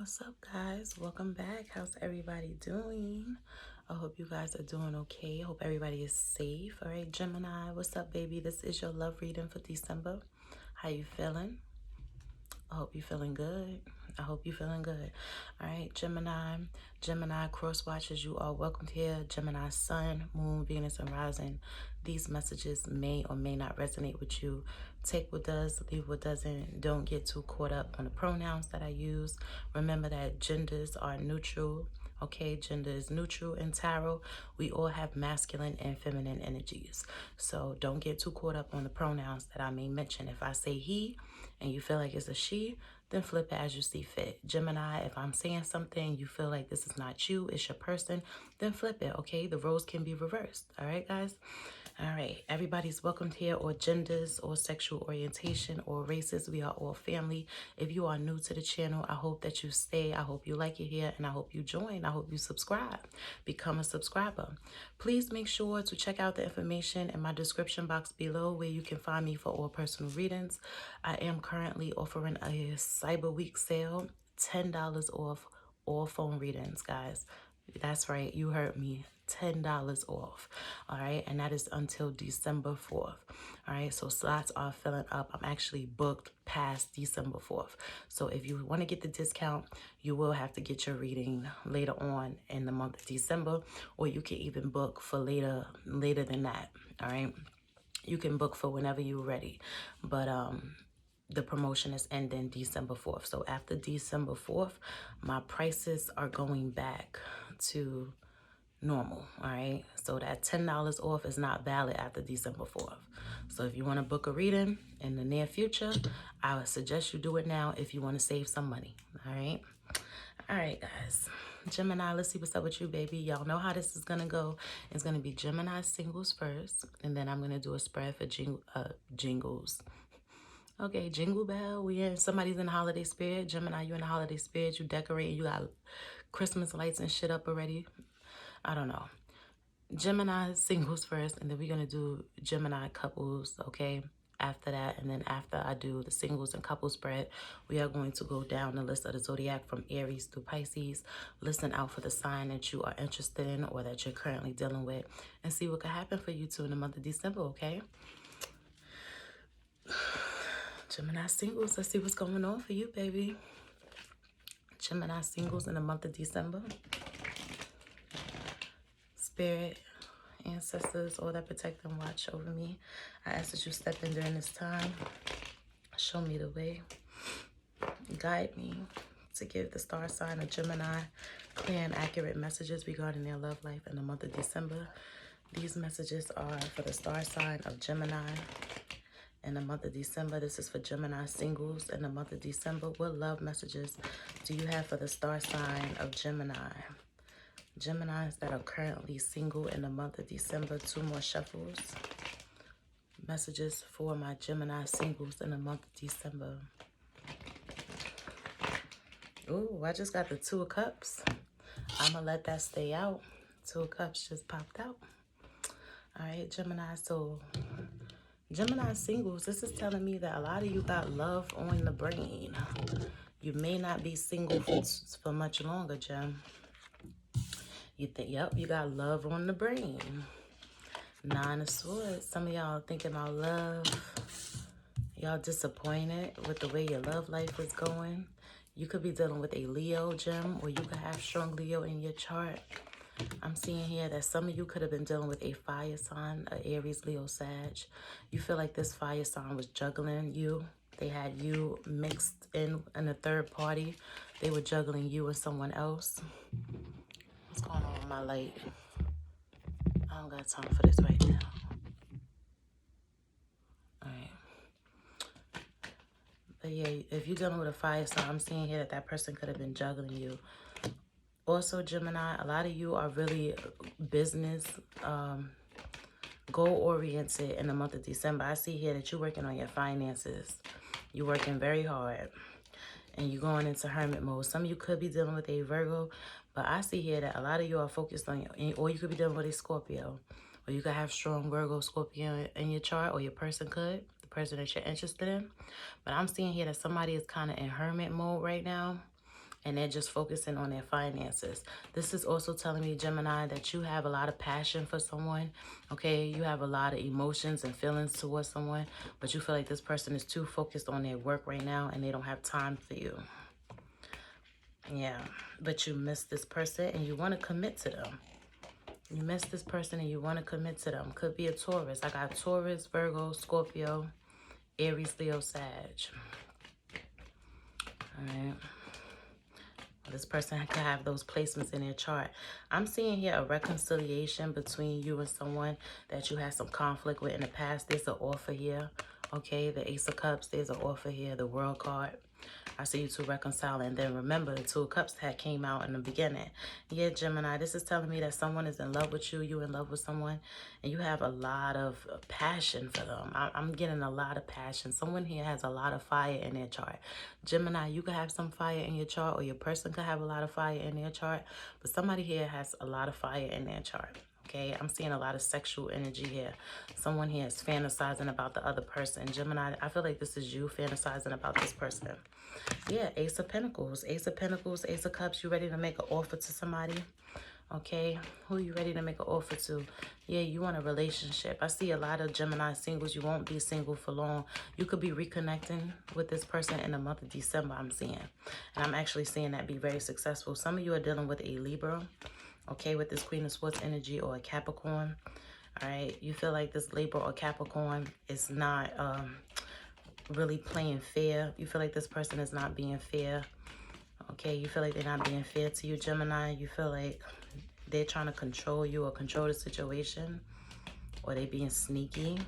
What's up, guys? Welcome back. How's everybody doing? I hope you guys are doing okay. I hope everybody is safe. All right, Gemini, what's up, baby? This is your love reading for December. How you feeling? I hope you're feeling good. I hope you're feeling good. All right, Gemini cross watchers, you are welcomed here. Gemini sun, moon, Venus, and rising. These messages may or may not resonate with you. Take what does, leave what doesn't. Don't get too caught up on the pronouns that I use. Remember that genders are neutral. Okay, gender is neutral in tarot. We all have masculine and feminine energies. So don't get too caught up on the pronouns that I may mention. If I say he and you feel like it's a she, then flip it as you see fit. Gemini, if I'm saying something, you feel like this is not you, it's your person, then flip it, okay? The roles can be reversed, all right, guys? All right, everybody's welcomed here, or genders, or sexual orientation, or races. We are all family. If you are new to the channel, I hope that you stay. I hope you like it here, and I hope you join. I hope you subscribe. Become a subscriber. Please make sure to check out the information in my description box below where you can find me for all personal readings. I am currently offering a Cyber Week sale, $10 off all phone readings, guys. That's right, you heard me. $10 off. All right, and that is until December 4th. All right, so slots are filling up. I'm actually booked past December 4th. So if you want to get the discount, you will have to get your reading later on in the month of December, or you can even book for later than that. All right, you can book for whenever you're ready, but the promotion is ending December 4th. So after December 4th, my prices are going back to normal. All right, so that $10 off is not valid after December 4th. So if you want to book a reading in the near future, I would suggest you do it now if you want to save some money. All right, guys. Gemini, let's see what's up with you, baby. Y'all know how this is gonna go. It's gonna be Gemini singles first, and then I'm gonna do a spread for jingles. Okay, jingle bell. Somebody's in the holiday spirit. Gemini, you in the holiday spirit. You decorating. You got Christmas lights and shit up already. I don't know. Gemini singles first, and then we're going to do Gemini couples, okay, after that. And then after I do the singles and couple spread, we are going to go down the list of the zodiac from Aries to Pisces. Listen out for the sign that you are interested in or that you're currently dealing with, and see what could happen for you two in the month of December, okay? Gemini singles, let's see what's going on for you, baby. Gemini singles in the month of December. Spirit, ancestors, all that protect and watch over me, I ask that you step in during this time. Show me the way. Guide me to give the star sign of Gemini clear and accurate messages regarding their love life in the month of December. These messages are for the star sign of Gemini in the month of December. This is for Gemini singles in the month of December. What love messages do you have for the star sign of Gemini? Geminis that are currently single in the month of December. 2 more shuffles. Messages for my Gemini singles in the month of December. Ooh, I just got the 2 of Cups. I'm going to let that stay out. 2 of Cups just popped out. All right, Gemini. So, Gemini singles, this is telling me that a lot of you got love on the brain. You may not be single for much longer, Gem. You think, yep, you got love on the brain. 9 of Swords. Some of y'all thinking about love. Y'all disappointed with the way your love life is going. You could be dealing with a Leo, Gem, or you could have strong Leo in your chart. I'm seeing here that some of you could have been dealing with a fire sign, a Aries, Leo, Sag. You feel like this fire sign was juggling you. They had you mixed in a third party. They were juggling you and someone else. What's going on with my light? I don't got time for this right now. Alright. But yeah, if you're dealing with a fire sign, I'm seeing here that person could have been juggling you. Also, Gemini, a lot of you are really business, goal-oriented in the month of December. I see here that you're working on your finances. You're working very hard. And you're going into hermit mode. Some of you could be dealing with a Virgo. But I see here that a lot of you are focused on, or you could be dealing with a Scorpio. Or you could have strong Virgo, Scorpio in your chart, or your person could, the person that you're interested in. But I'm seeing here that somebody is kind of in hermit mode right now. and they're just focusing on their finances. This is also telling me, Gemini, that you have a lot of passion for someone, okay? You have a lot of emotions and feelings towards someone, but you feel like this person is too focused on their work right now and they don't have time for you. Yeah, but you miss this person and you want to commit to them. You miss this person and you want to commit to them. Could be a Taurus. I got Taurus, Virgo, Scorpio, Aries, Leo, Sag. All right. This person could have those placements in their chart. I'm seeing here a reconciliation between you and someone that you had some conflict with in the past. There's an offer here. Okay, the Ace of Cups, there's an offer here, the World card. I see you two reconciling. And then remember, the Two of Cups that came out in the beginning. Yeah, Gemini, this is telling me that someone is in love with you. You in love with someone. And you have a lot of passion for them. I'm getting a lot of passion. Someone here has a lot of fire in their chart. Gemini, you could have some fire in your chart, or your person could have a lot of fire in their chart. But somebody here has a lot of fire in their chart. Okay, I'm seeing a lot of sexual energy here. Someone here is fantasizing about the other person. Gemini, I feel like this is you fantasizing about this person. Yeah, Ace of Pentacles, Ace of Pentacles, Ace of Cups. You ready to make an offer to somebody? Okay, who you ready to make an offer to? Yeah, you want a relationship. I see a lot of Gemini singles. You won't be single for long. You could be reconnecting with this person in the month of December, I'm seeing. And I'm actually seeing that be very successful. Some of you are dealing with a Libra, okay, with this Queen of Swords energy, or a Capricorn. All right, you feel like this Libra or Capricorn is not really playing fair. You feel like this person is not being fair. Okay, you feel like they're not being fair to you, Gemini. You feel like they're trying to control you or control the situation, or they being sneaky.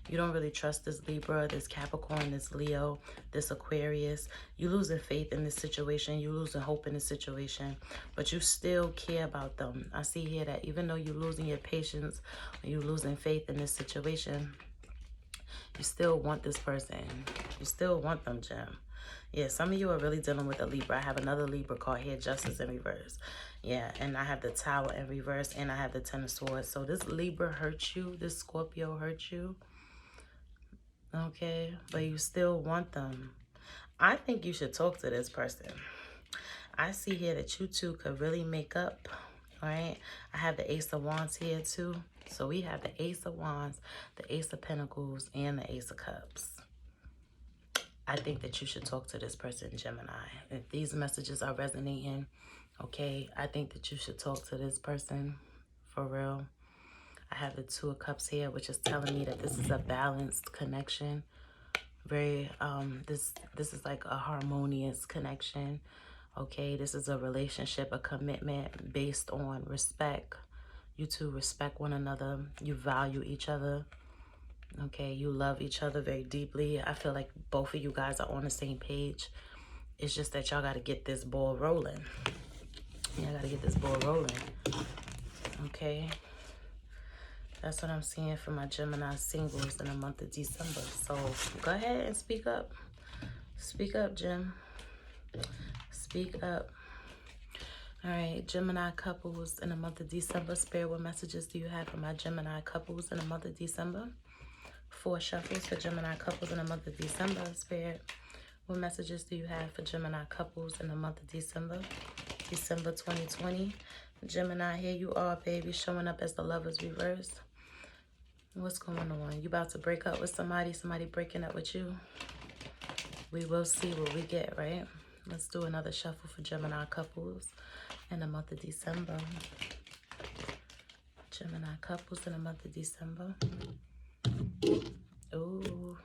You don't really trust this Libra, this Capricorn, this Leo, this Aquarius. You losing faith in this situation. You losing hope in this situation, but you still care about them. I see here that even though you're losing your patience, or you're losing faith in this situation, you still want this person. You still want them, Gem. Yeah, some of you are really dealing with a Libra. I have another Libra card here, Justice in reverse. Yeah, and I have the Tower in reverse, and I have the Ten of Swords. So this Libra hurt you. This Scorpio hurt you. Okay, but you still want them. I think you should talk to this person. I see here that you two could really make up. All right, I have the Ace of Wands here too. So we have the Ace of Wands, the Ace of Pentacles, and the Ace of Cups. I think that you should talk to this person, Gemini. If these messages are resonating, okay, I think that you should talk to this person for real. I have the Two of Cups here, which is telling me that this is a balanced connection. Very, this is like a harmonious connection. Okay, this is a relationship, a commitment based on respect. You two respect one another. You value each other. Okay, you love each other very deeply. I feel like both of you guys are on the same page. It's just that y'all got to get this ball rolling. Yeah, I got to get this ball rolling. Okay. That's what I'm seeing for my Gemini singles in the month of December. So go ahead and speak up. Speak up, Gem. Speak up. All right, Gemini couples in the month of December. Spirit, what messages do you have for my Gemini couples in the month of December? 4 shuffles for Gemini couples in the month of December. Spirit, what messages do you have for Gemini couples in the month of December? December 2020. Gemini, here you are, baby, showing up as the Lovers reverse. What's going on? You about to break up with somebody? Somebody breaking up with you? We will see what we get, right? Let's do another shuffle for Gemini couples in the month of December. Gemini couples in the month of December. Ooh.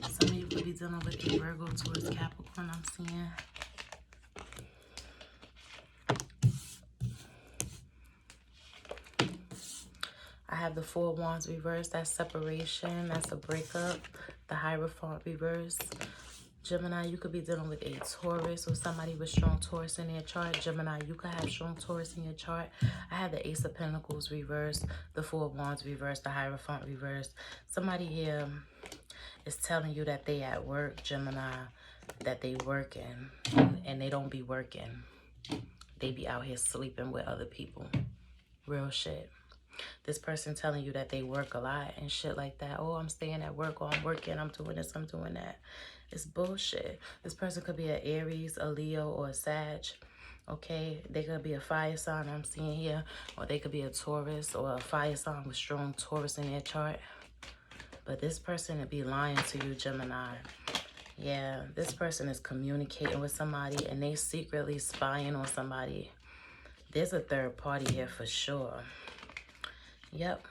Some of you could be dealing with a Virgo towards Capricorn, I'm seeing. I have the 4 of Wands reversed. That's separation. That's a breakup. The Hierophant reverse. Gemini, you could be dealing with a Taurus or somebody with strong Taurus in their chart. Gemini, you could have strong Taurus in your chart. I have the Ace of Pentacles reversed, the 4 of Wands reversed, the Hierophant reversed. Somebody here is telling you that they at work, Gemini, that they working, and they don't be working. They be out here sleeping with other people. Real shit. This person telling you that they work a lot and shit like that. Oh, I'm staying at work, or I'm working, I'm doing this, I'm doing that. It's bullshit. This person could be an Aries, a Leo, or a Sag. Okay, they could be a fire sign I'm seeing here, or they could be a Taurus or a fire sign with strong Taurus in their chart. But this person would be lying to you, Gemini. Yeah, this person is communicating with somebody and they secretly spying on somebody. There's a third party here for sure. Yep,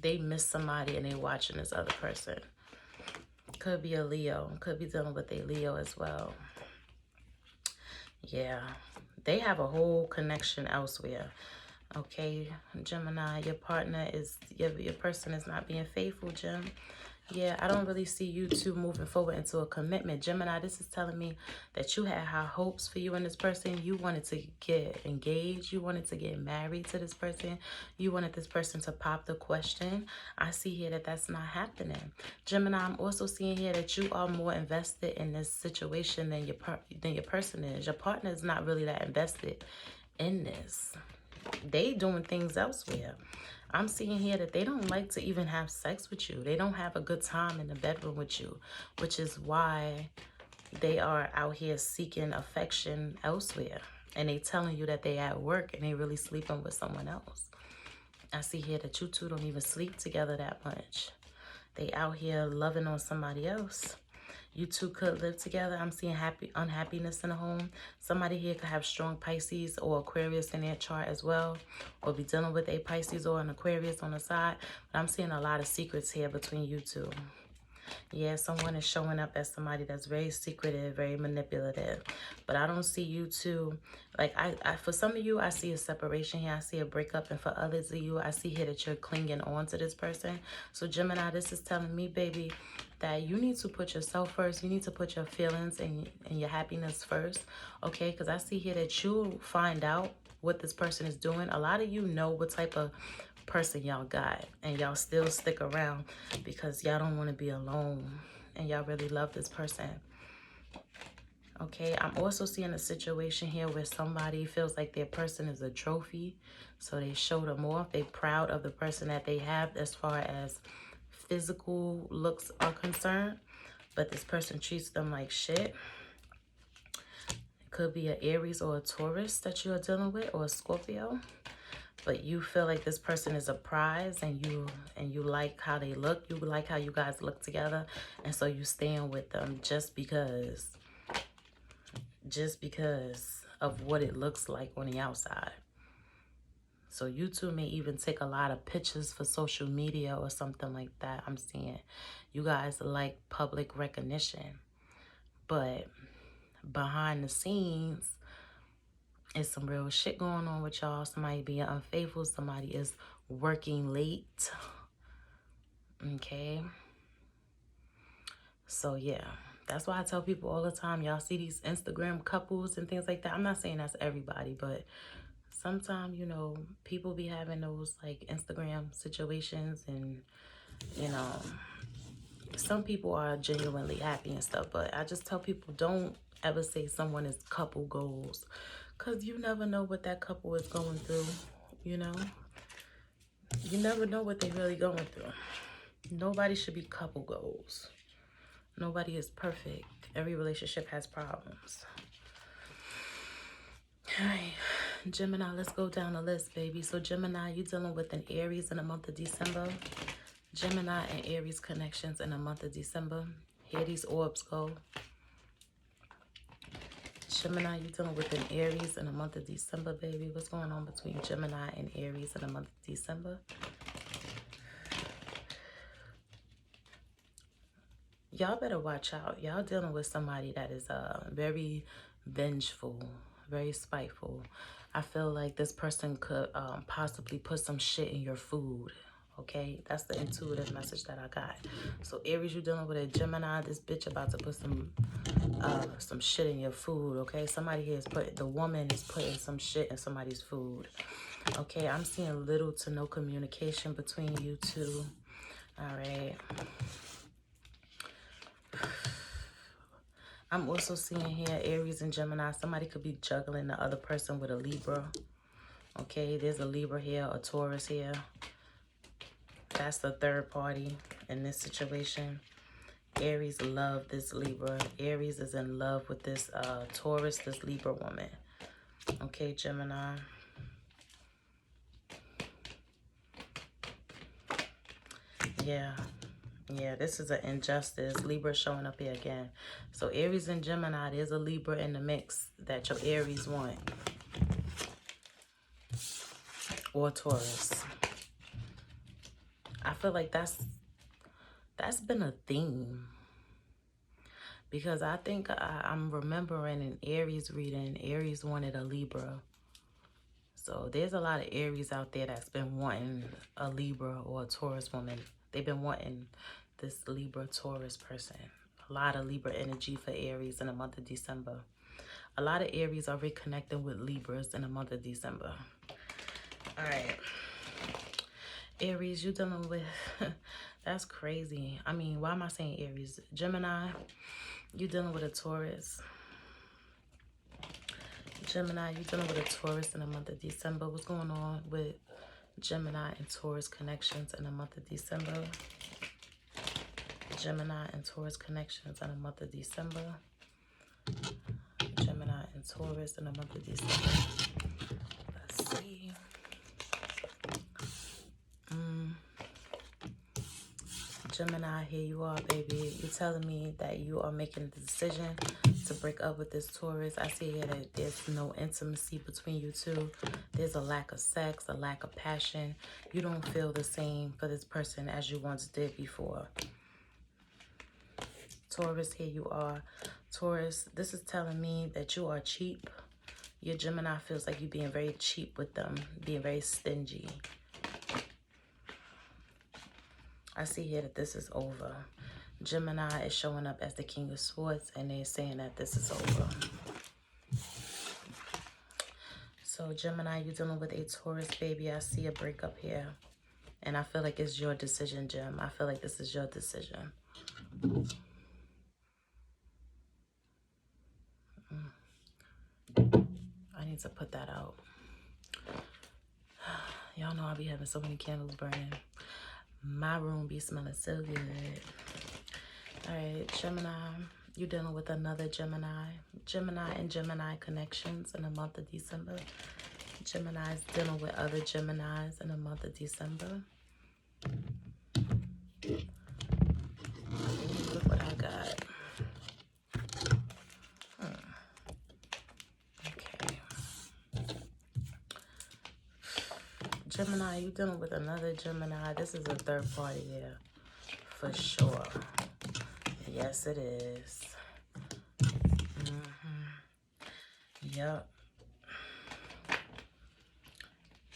they miss somebody and they watching this other person. Could be a Leo, could be dealing with a Leo as well. Yeah, they have a whole connection elsewhere. Okay, Gemini, your partner is, your person is not being faithful, Gem. Yeah, I don't really see you two moving forward into a commitment. Gemini, this is telling me that you had high hopes for you and this person. You wanted to get engaged. You wanted to get married to this person. You wanted this person to pop the question. I see here that that's not happening. Gemini, I'm also seeing here that you are more invested in this situation than your person is. Your partner is not really that invested in this. They doing things elsewhere. I'm seeing here that they don't like to even have sex with you. They don't have a good time in the bedroom with you, which is why they are out here seeking affection elsewhere. And they telling you that they at work and they really sleeping with someone else. I see here that you two don't even sleep together that much. They out here loving on somebody else. You two could live together. I'm seeing unhappiness in the home. Somebody here could have strong Pisces or Aquarius in their chart as well, or be dealing with a Pisces or an Aquarius on the side. But I'm seeing a lot of secrets here between you two. Yeah, someone is showing up as somebody that's very secretive, very manipulative. But I don't see you two, like, for some of you, I see a separation here. I see a breakup. And for others of you, I see here that you're clinging on to this person. So Gemini, this is telling me, baby, that you need to put yourself first. You need to put your feelings and your happiness first, okay? Because I see here that you'll find out what this person is doing. A lot of you know what type of person y'all got, and y'all still stick around because y'all don't want to be alone and y'all really love this person. Okay, I'm also seeing a situation here where somebody feels like their person is a trophy, so they show them off. They're proud of the person that they have as far as physical looks are concerned, but this person treats them like shit. It could be an Aries or a Taurus that you are dealing with, or a Scorpio. But you feel like this person is a prize, and you like how they look. You like how you guys look together. And so you stand with them just because of what it looks like on the outside. So you two may even take a lot of pictures for social media or something like that. I'm seeing you guys like public recognition. But behind the scenes, it's some real shit going on with y'all. Somebody being unfaithful. Somebody is working late. Okay. So, yeah. That's why I tell people all the time, y'all see these Instagram couples and things like that. I'm not saying that's everybody, but sometimes, you know, people be having those, like, Instagram situations. And, you know, some people are genuinely happy and stuff. But I just tell people, don't ever say someone is couple goals. Because you never know what that couple is going through, you know? You never know what they're really going through. Nobody should be couple goals. Nobody is perfect. Every relationship has problems. All right, Gemini, let's go down the list, baby. So Gemini, you're dealing with an Aries in the month of December. Gemini and Aries connections in the month of December. Here these orbs go. Gemini, you're dealing with an Aries in the month of December, baby. What's going on between Gemini and Aries in the month of December? Y'all better watch out. Y'all dealing with somebody that is very vengeful, very spiteful. I feel like this person could possibly put some shit in your food. Okay, that's the intuitive message that I got. So Aries, you're dealing with a Gemini. This bitch about to put some shit in your food. Okay, somebody here is the woman is putting some shit in somebody's food. Okay, I'm seeing little to no communication between you two. All right. I'm also seeing here Aries and Gemini. Somebody could be juggling the other person with a Libra. Okay, there's a Libra here, a Taurus here. That's the third party in this situation. Aries love this Libra. Aries is in love with this Taurus, this Libra woman. Okay, Gemini. Yeah, this is an injustice. Libra showing up here again. So Aries and Gemini, there's a Libra in the mix that your Aries want. Or Taurus. I feel like that's been a theme. Because I think I'm remembering an Aries reading, Aries wanted a Libra. So there's a lot of Aries out there that's been wanting a Libra or a Taurus woman. They've been wanting this Libra Taurus person. A lot of Libra energy for Aries in the month of December. A lot of Aries are reconnecting with Libras in the month of December. All right. Aries, you dealing with... that's crazy. I mean, why am I saying Aries? Gemini, you dealing with a Taurus. Gemini, you dealing with a Taurus in the month of December. What's going on with Gemini and Taurus connections in the month of December? Gemini and Taurus connections in the month of December. Gemini and Taurus in the month of December. Let's see. Gemini, here you are, baby. You're telling me that you are making the decision to break up with this Taurus. I see here that there's no intimacy between you two. There's a lack of sex, a lack of passion. You don't feel the same for this person as you once did before. Taurus, here you are. Taurus, this is telling me that you are cheap. Your Gemini feels like you're being very cheap with them, being very stingy. I see here that this is over. Gemini is showing up as the King of Swords, and they're saying that this is over. So, Gemini, you're dealing with a Taurus, baby. I see a breakup here. And I feel like it's your decision, Gem. I feel like this is your decision. I need to put that out. Y'all know I be having so many candles burning. My room be smelling so good. All right, Gemini, you're dealing with another Gemini. Gemini and Gemini connections in the month of December. Gemini's dealing with other Geminis in the month of December. Look what I got. Okay. Gemini, you're dealing with another Gemini. This is a third party here, for sure. Yes, it is. Yep.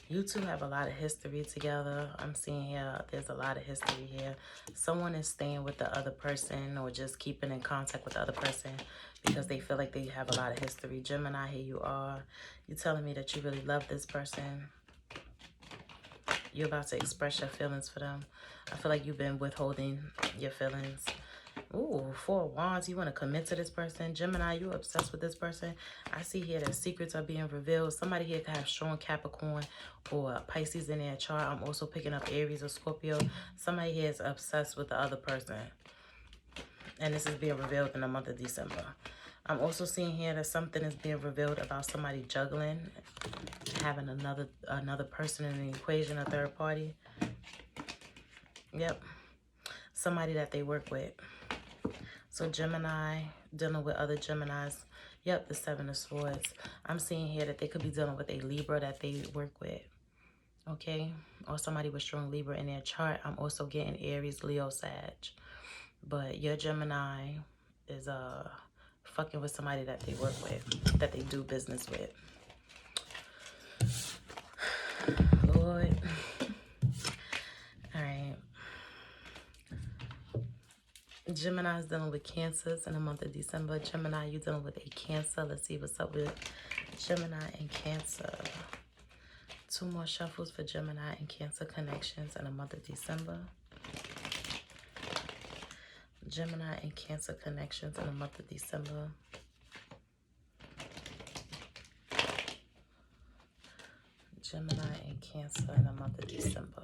You two have a lot of history together. I'm seeing here, there's a lot of history here. Someone is staying with the other person or just keeping in contact with the other person because they feel like they have a lot of history. Gemini, here you are. You're telling me that you really love this person. You're about to express your feelings for them. I feel like you've been withholding your feelings. Ooh, 4 of Wands. You want to commit to this person. Gemini, you're obsessed with this person. I see here that secrets are being revealed. Somebody here could have strong Capricorn or Pisces in their chart. I'm also picking up Aries or Scorpio. Somebody here is obsessed with the other person. And this is being revealed in the month of December. I'm also seeing here that something is being revealed about somebody juggling, having another person in the equation, a third party. Yep. Somebody that they work with. So Gemini, dealing with other Geminis. Yep, the 7 of Swords. I'm seeing here that they could be dealing with a Libra that they work with. Okay? Or somebody with strong Libra in their chart. I'm also getting Aries, Leo, Sag. But your Gemini is fucking with somebody that they work with, that they do business with. Lord. All right. Gemini is dealing with Cancers in the month of December. Gemini, you dealing with a Cancer. Let's see what's up with Gemini and Cancer. 2 more shuffles for Gemini and Cancer connections in the month of December. Gemini and Cancer connections in the month of December. Gemini and Cancer in the month of December.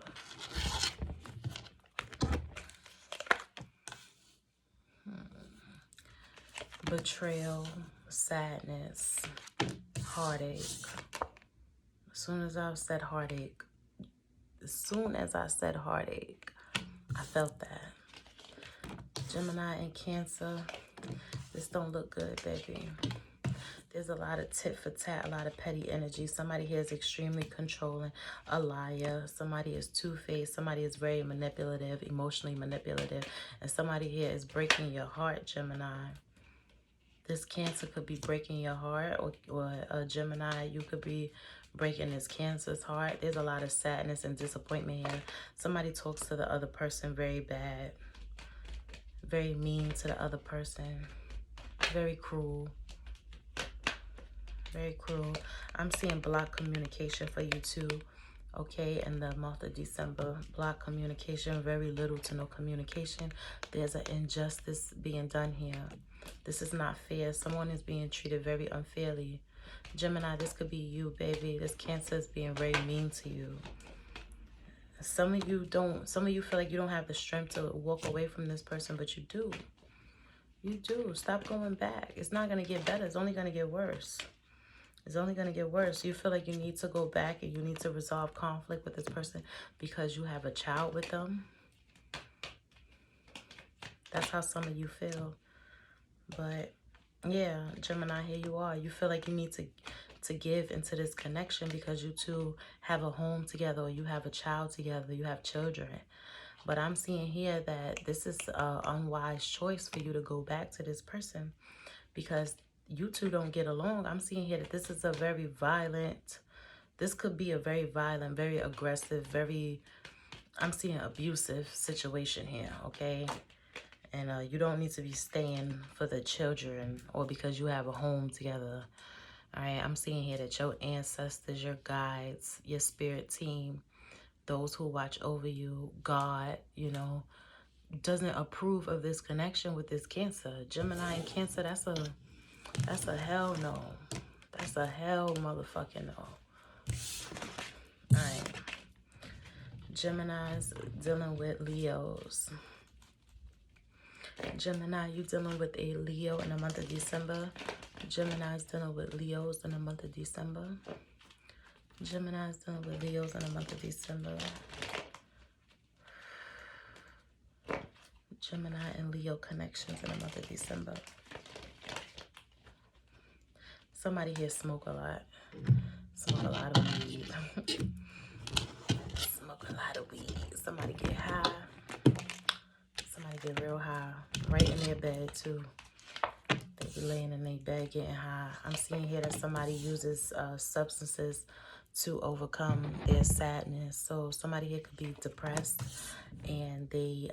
betrayal, sadness, heartache. As soon as I said heartache, I felt that. Gemini and Cancer, this don't look good, baby. There's a lot of tit for tat, a lot of petty energy. Somebody here is extremely controlling, a liar. Somebody is two-faced. Somebody is very manipulative, emotionally manipulative. And somebody here is breaking your heart, Gemini. This Cancer could be breaking your heart, or Gemini, you could be breaking this Cancer's heart. There's a lot of sadness and disappointment here. Somebody talks to the other person very bad, very mean to the other person, very cruel. Very cruel. I'm seeing block communication for you too, okay, in the month of December. Block communication, very little to no communication. There's an injustice being done here. This is not fair. Someone is being treated very unfairly. Gemini, this could be you, baby. This Cancer is being very mean to you. Some of you feel like you don't have the strength to walk away from this person, but you do. You do. Stop going back. It's not going to get better. It's only going to get worse. It's only going to get worse. You feel like you need to go back and you need to resolve conflict with this person because you have a child with them. That's how some of you feel. But yeah, Gemini, here you are. You feel like you need to give into this connection because you two have a home together, or you have a child together, you have children. But I'm seeing here that this is an unwise choice for you to go back to this person because you two don't get along. I'm seeing here that this is a very violent, this could be a very violent, very aggressive, I'm seeing abusive situation here, okay? And you don't need to be staying for the children or because you have a home together. All right, I'm seeing here that your ancestors, your guides, your spirit team, those who watch over you, God, you know, doesn't approve of this connection with this Cancer. Gemini and Cancer, that's a hell no. That's a hell motherfucking no. All right. Gemini's dealing with Leos. Gemini, you dealing with a Leo in the month of December. Gemini's dealing with Leos in the month of December. Gemini's dealing with Leos in the month of December. Gemini and Leo connections in the month of December. Somebody here smoke a lot. Smoke a lot of weed. Smoke a lot of weed. Somebody get high. Somebody get real high. Right in their bed too. They be laying in their bed getting high. I'm seeing here that somebody uses substances to overcome their sadness. So somebody here could be depressed and they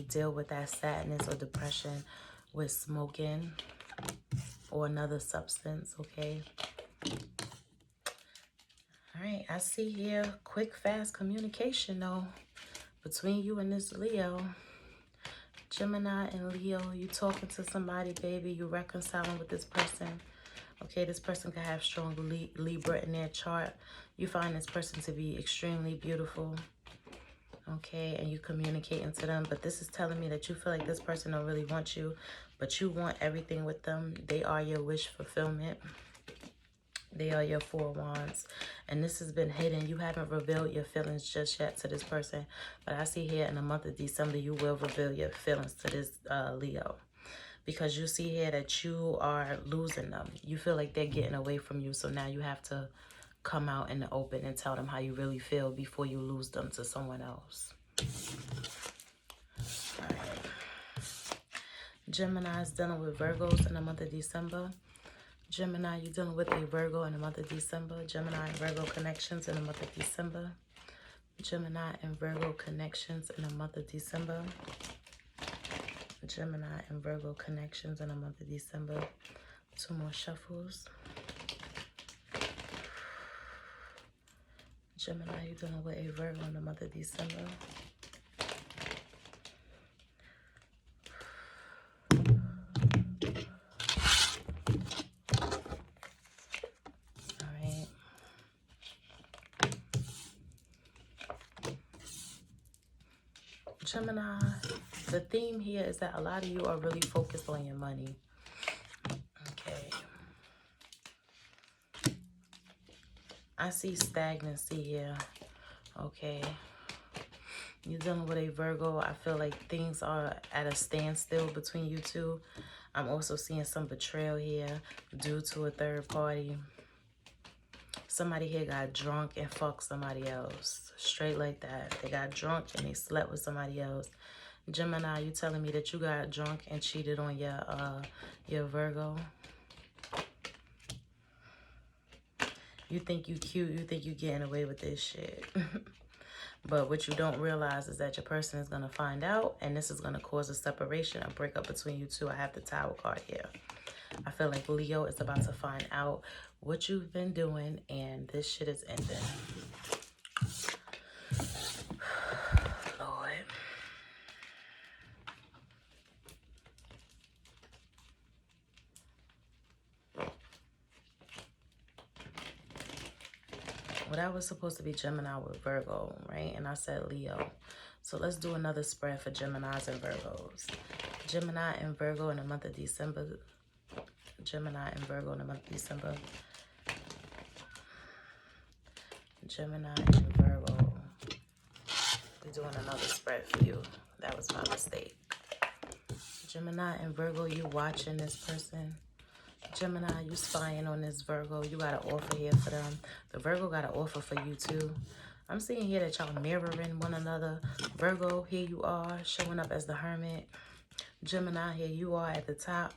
deal with that sadness or depression with smoking or another substance, okay? All right, I see here quick, fast communication, though, between you and this Leo. Gemini and Leo, you talking to somebody, baby. You reconciling with this person. Okay, this person could have strong Libra in their chart. You find this person to be extremely beautiful. Okay, and you communicating to them. But this is telling me that you feel like this person don't really want you, but you want everything with them. They are your wish fulfillment. They are your Four of Wands. And this has been hidden. You haven't revealed your feelings just yet to this person. But I see here in the month of December, you will reveal your feelings to this Leo. Because you see here that you are losing them. You feel like they're getting away from you. So now you have to come out in the open and tell them how you really feel before you lose them to someone else. All right. Gemini is dealing with Virgos in the month of December. Gemini, you're dealing with a Virgo in the month of December. Gemini and Virgo connections in the month of December. Gemini and Virgo connections in the month of December. Gemini and Virgo connections in the month of December. Two more shuffles. Gemini, you're dealing with a Virgo in the month of December. All right. Gemini, the theme here is that a lot of you are really focused on your money. I see stagnancy here. Okay. You're dealing with a Virgo. I feel like things are at a standstill between you two. I'm also seeing some betrayal here due to a third party. Somebody here got drunk and fucked somebody else. Straight like that. They got drunk and they slept with somebody else. Gemini, you telling me that you got drunk and cheated on your Virgo? You think you cute. You think you getting away with this shit. But what you don't realize is that your person is going to find out, and this is going to cause a separation, a breakup between you two. I have the Tower card here. I feel like Leo is about to find out what you've been doing, and this shit is ending. Lord. Well, that was supposed to be Gemini with Virgo, right? And I said Leo. So let's do another spread for Geminis and Virgos. Gemini and Virgo in the month of December. Gemini and Virgo in the month of December. Gemini and Virgo. We're doing another spread for you. That was my mistake. Gemini and Virgo, you watching this person. Gemini, you spying on this Virgo. You got an offer here for them. The Virgo got an offer for you too. I'm seeing here that y'all mirroring one another. Virgo, here you are showing up as the Hermit. Gemini, here you are at the top.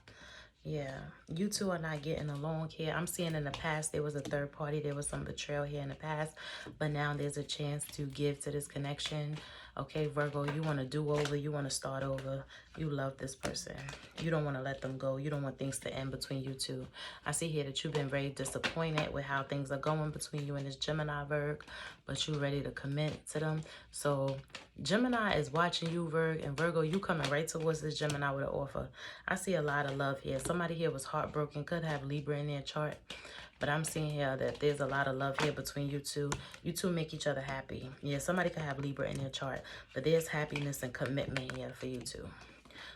Yeah, you two are not getting along here. I'm seeing in the past there was a third party. There was some betrayal here in the past. But now there's a chance to give to this connection. Okay, Virgo, you want to do over. You want to start over. You love this person. You don't want to let them go. You don't want things to end between you two. I see here that you've been very disappointed with how things are going between you and this Gemini Virg. But you're ready to commit to them. So Gemini is watching you, Virg. And Virgo, you coming right towards this Gemini with an offer. I see a lot of love here. Somebody here was heartbroken. Could have Libra in their chart. But I'm seeing here that there's a lot of love here between you two. You two make each other happy. Yeah, somebody could have Libra in their chart. But there's happiness and commitment here for you two.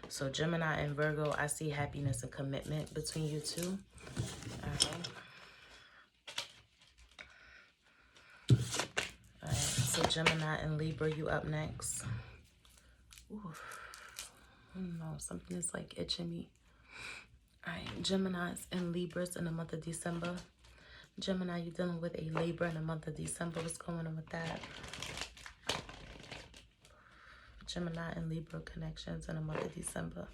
So Gemini and Virgo, I see happiness and commitment between you two. Alright, so Gemini and Libra, you up next. Oof. I don't know, something is like itching me. Alright, Geminis and Libras in the month of December. Gemini, you're dealing with a Libra in the month of December. What's going on with that? Gemini and Libra connections in the month of December.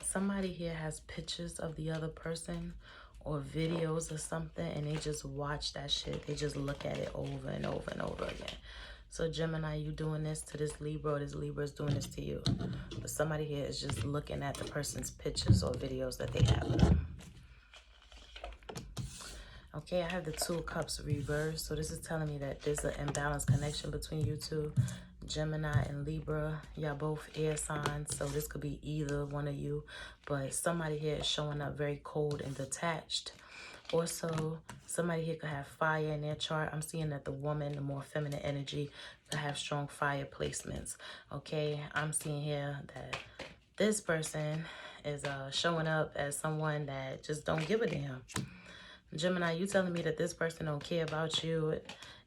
Somebody here has pictures of the other person or videos or something, and they just watch that shit. They just look at it over and over and over again. So Gemini, you doing this to this Libra, or this Libra is doing this to you. But somebody here is just looking at the person's pictures or videos that they have of them. Okay, I have the Two of Cups reversed. So this is telling me that there's an imbalanced connection between you two. Gemini and Libra, y'all both air signs. So this could be either one of you. But somebody here is showing up very cold and detached. Also, somebody here could have fire in their chart. I'm seeing that the woman, the more feminine energy, could have strong fire placements. Okay, I'm seeing here that this person is showing up as someone that just don't give a damn. Gemini, you telling me that this person don't care about you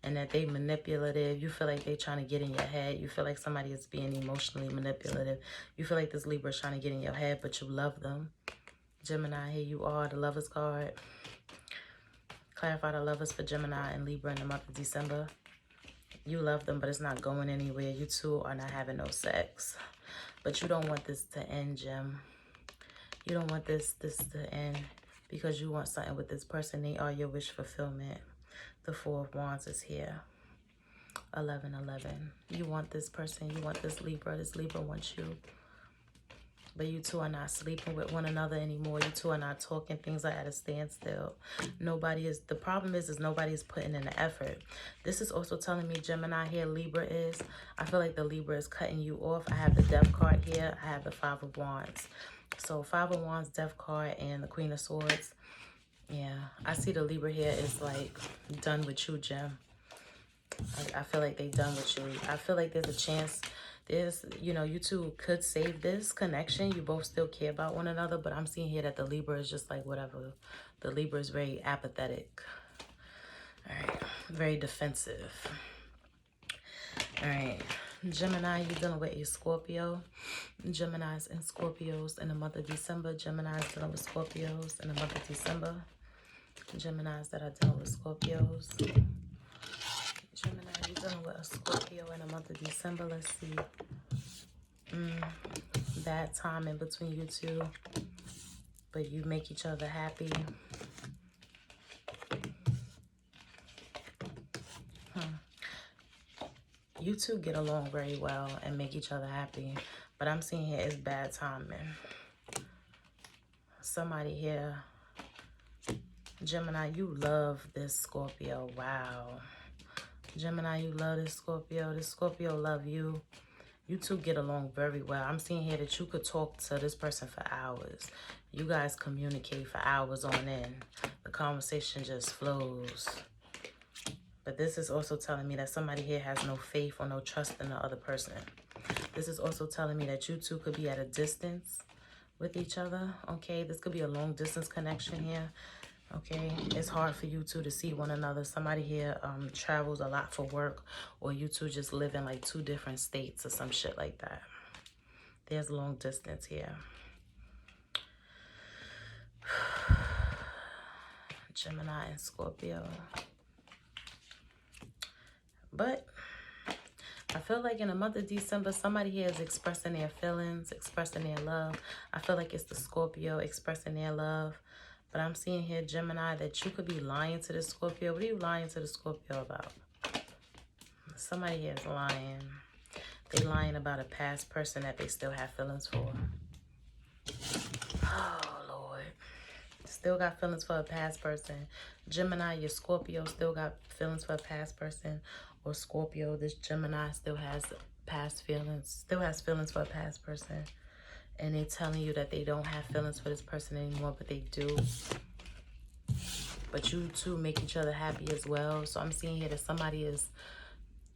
and that they manipulative. You feel like they trying to get in your head. You feel like somebody is being emotionally manipulative. You feel like this Libra is trying to get in your head, but you love them. Gemini, here you are, the Lovers card. Clarify the Lovers for Gemini and Libra in the month of December. You love them, but it's not going anywhere. You two are not having no sex. But you don't want this to end, Gem. You don't want this to end because you want something with this person. They are your wish fulfillment. The Four of Wands is here. 11-11. You want this person. You want this Libra. This Libra wants you. But you two are not sleeping with one another anymore. You two are not talking. Things are at a standstill. The problem is nobody is putting in the effort. This is also telling me Gemini here, Libra is. I feel like the Libra is cutting you off. I have the Death card here. I have the Five of Wands. So Five of Wands, Death card, and the Queen of Swords. Yeah, I see the Libra here is like done with you, Gem. I feel like they done with you. I feel like there's There's, you know, you two could save this connection. You both still care about one another, but I'm seeing here that the Libra is just like whatever. The Libra is very apathetic. All right, very defensive. All right, Gemini, you're dealing with a Scorpio. Geminis and Scorpios in the month of December. Geminis dealing with Scorpios in the month of December. Geminis that are dealing with Scorpios. Gemini, you're dealing with a Scorpio in the month of December. Let's see. Bad time in between you two, but you make each other happy. You two get along very well and make each other happy, but I'm seeing here it's bad timing. Somebody here, Gemini, you love this Scorpio. Wow. Gemini, you love this Scorpio. This Scorpio love you. You two get along very well. I'm seeing here that you could talk to this person for hours. You guys communicate for hours on end. The conversation just flows. But this is also telling me that somebody here has no faith or no trust in the other person. This is also telling me that you two could be at a distance with each other, okay? This could be a long distance connection here, okay? It's hard for you two to see one another. Somebody here travels a lot for work, or you two just live in like 2 different states or some shit like that. There's long distance here. Gemini and Scorpio. But I feel like in the month of December, somebody here is expressing their feelings, expressing their love. I feel like it's the Scorpio expressing their love. But I'm seeing here, Gemini, that you could be lying to the Scorpio. What are you lying to the Scorpio about? Somebody here is lying. They lying about a past person that they still have feelings for. Oh, Lord. Still got feelings for a past person. Gemini, your Scorpio still got feelings for a past person. Or Scorpio, this Gemini still has past feelings. Still has feelings for a past person. And they telling you that they don't have feelings for this person anymore, but they do. But you two make each other happy as well. So I'm seeing here that somebody is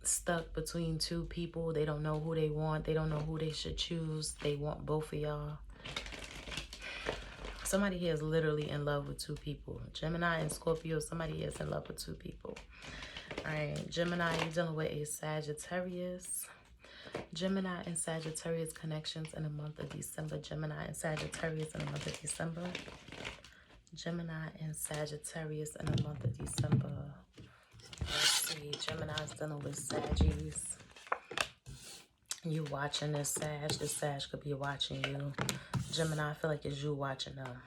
stuck between 2 people. They don't know who they want. They don't know who they should choose. They want both of y'all. Somebody here is literally in love with 2 people. Gemini and Scorpio, somebody here is in love with 2 people. All right, Gemini, you're dealing with a Sagittarius. Gemini and Sagittarius connections in the month of December. Gemini and Sagittarius in the month of December. Gemini and Sagittarius in the month of December. Let's see, Gemini's dealing with Saggies. You watching this Sag. This Sag could be watching you. Gemini, I feel like it's you watching them.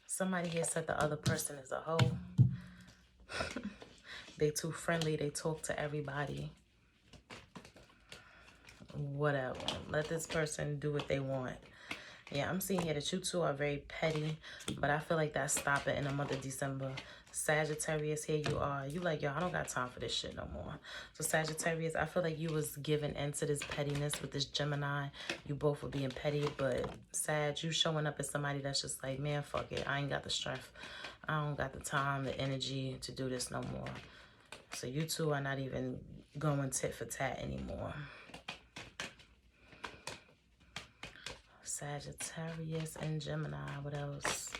Somebody here said the other person is a hoe. They too friendly. They talk to everybody. Whatever. Let this person do what they want. Yeah, I'm seeing here that you two are very petty, but I feel like that's stopping in the month of December. Sagittarius, here you are. You like, yo, I don't got time for this shit no more. So Sagittarius, I feel like you was giving into this pettiness with this Gemini. You both were being petty, but Sag, you showing up as somebody that's just like, man, fuck it. I ain't got the strength. I don't got the time, the energy to do this no more. So you two are not even going tit for tat anymore. Sagittarius and Gemini. What else?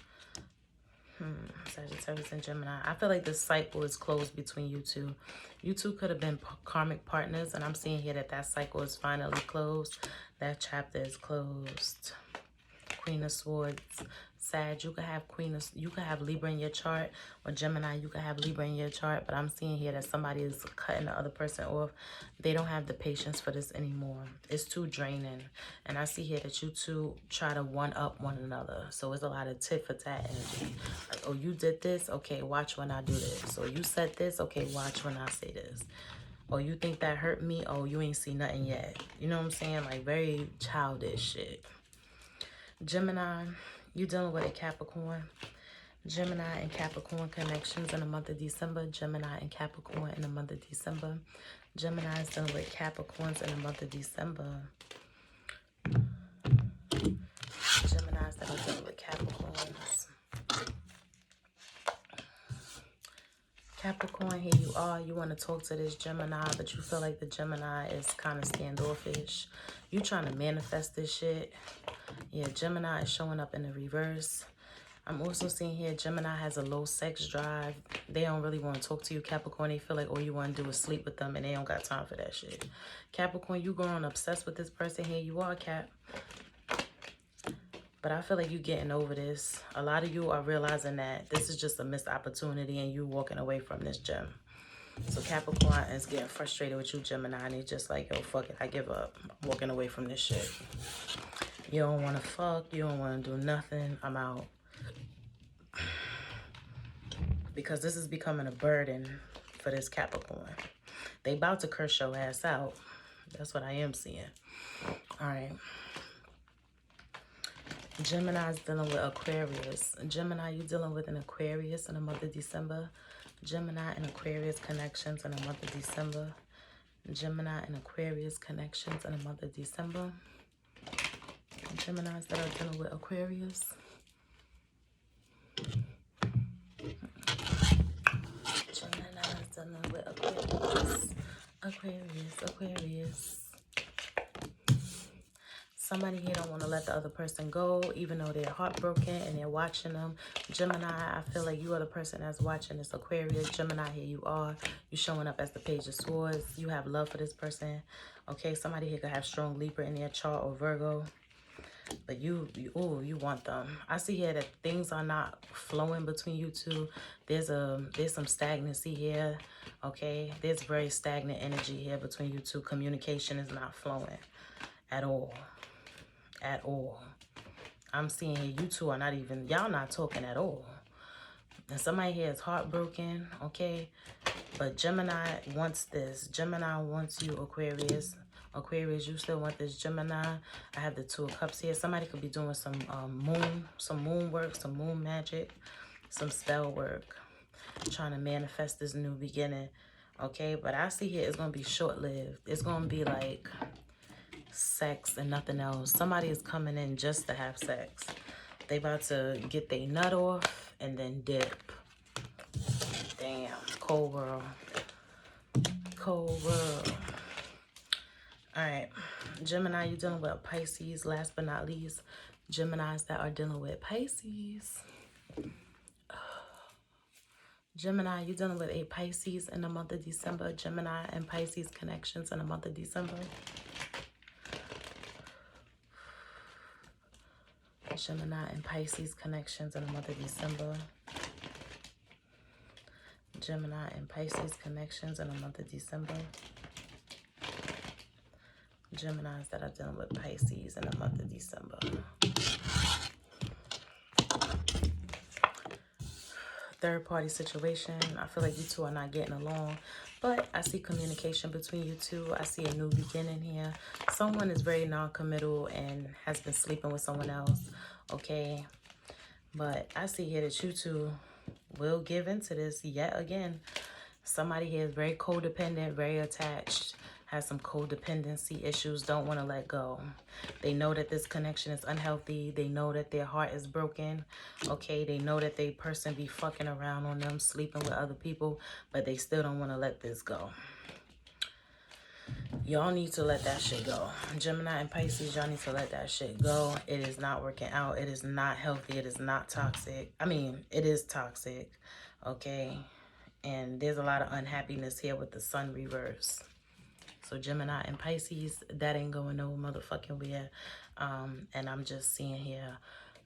Sagittarius and Gemini. I feel like this cycle is closed between you two. You two could have been karmic partners, and I'm seeing here that that cycle is finally closed. That chapter is closed. Queen of Swords. Sag, you could have Libra in your chart, or Gemini, you could have Libra in your chart, but I'm seeing here that somebody is cutting the other person off. They don't have the patience for this anymore. It's too draining. And I see here that you two try to one-up one another. So it's a lot of tit-for-tat energy. Like, oh, you did this? Okay, watch when I do this. So you said this? Okay, watch when I say this. Oh, you think that hurt me? Oh, you ain't seen nothing yet. You know what I'm saying? Like, very childish shit. Gemini, you dealing with a Capricorn. Gemini and Capricorn connections in the month of December. Gemini and Capricorn in the month of December. Gemini is dealing with Capricorns in the month of December. Geminis that are dealing with Capricorns. Capricorn, here you are. You want to talk to this Gemini, but you feel like the Gemini is kind of standoffish. You trying to manifest this shit. Yeah, Gemini is showing up in the reverse. I'm also seeing here Gemini has a low sex drive. They don't really want to talk to you, Capricorn. They feel like all you want to do is sleep with them, and they don't got time for that shit. Capricorn, you growing obsessed with this person. Here you are, Cap. But I feel like you getting over this. A lot of you are realizing that this is just a missed opportunity and you walking away from this gem. So Capricorn is getting frustrated with you, Gemini, and he's just like, yo, fuck it, I give up. I'm walking away from this shit. You don't want to fuck. You don't want to do nothing. I'm out. Because this is becoming a burden for this Capricorn. They about to curse your ass out. That's what I am seeing. All right. Gemini's dealing with Aquarius. Gemini, you dealing with an Aquarius in the month of December. Gemini and Aquarius connections in the month of December. Gemini and Aquarius connections in the month of December. Geminis that are dealing with Aquarius. Gemini's dealing with Aquarius. Aquarius. Somebody here don't want to let the other person go, even though they're heartbroken and they're watching them. Gemini, I feel like you are the person that's watching this Aquarius. Gemini, here you are. You showing up as the Page of Swords. You have love for this person. Okay, somebody here could have strong Libra in their chart or Virgo. But you want them. I see here that things are not flowing between you two. There's some stagnancy here. Okay, there's very stagnant energy here between you two. Communication is not flowing at all. At all. I'm seeing here you two are not even, y'all not talking at all. And somebody here is heartbroken, okay? But Gemini wants this. Gemini wants you, Aquarius. Aquarius, you still want this Gemini. I have the Two of Cups here. Somebody could be doing some moon work, some moon magic, some spell work, trying to manifest this new beginning, okay? But I see here it's going to be short-lived. It's going to be like sex and nothing else. Somebody is coming in just to have sex. They about to get their nut off and then dip. Damn, cold world. Cold world. All right, Gemini, you're dealing with Pisces. Last but not least, Geminis that are dealing with Pisces. Gemini, you're dealing with a Pisces in the month of December. Gemini and Pisces connections in the month of December. Gemini and Pisces connections in the month of December. Gemini and Pisces connections in the month of December. Geminis that are dealing with Pisces in the month of December. Third party situation. I feel like you two are not getting along, but I see communication between you two. I see a new beginning here. Someone is very non-committal and has been sleeping with someone else, okay? But I see here that you two will give into this yet again. Somebody here is very codependent, very attached, has some codependency issues, don't want to let go. They know that this connection is unhealthy. They know that their heart is broken. Okay, they know that they person be fucking around on them, sleeping with other people, but they still don't want to let this go. Y'all need to let that shit go. Gemini and Pisces, y'all need to let that shit go. It is not working out. It is not healthy. It is not toxic. I mean, it is toxic, okay? And there's a lot of unhappiness here with the sun reverse. So Gemini and Pisces, that ain't going no motherfucking where. And I'm just seeing here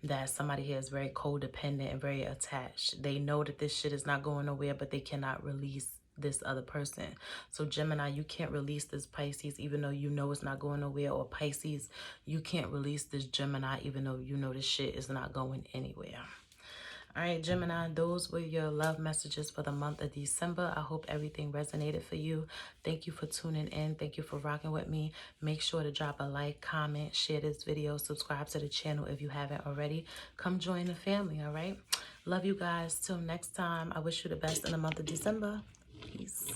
that somebody here is very codependent and very attached. They know that this shit is not going nowhere, but they cannot release this other person. So Gemini, you can't release this Pisces even though you know it's not going nowhere. Or Pisces, you can't release this Gemini even though you know this shit is not going anywhere. All right, Gemini, those were your love messages for the month of December. I hope everything resonated for you. Thank you for tuning in. Thank you for rocking with me. Make sure to drop a like, comment, share this video, subscribe to the channel if you haven't already. Come join the family, all right? Love you guys. Till next time, I wish you the best in the month of December. Peace.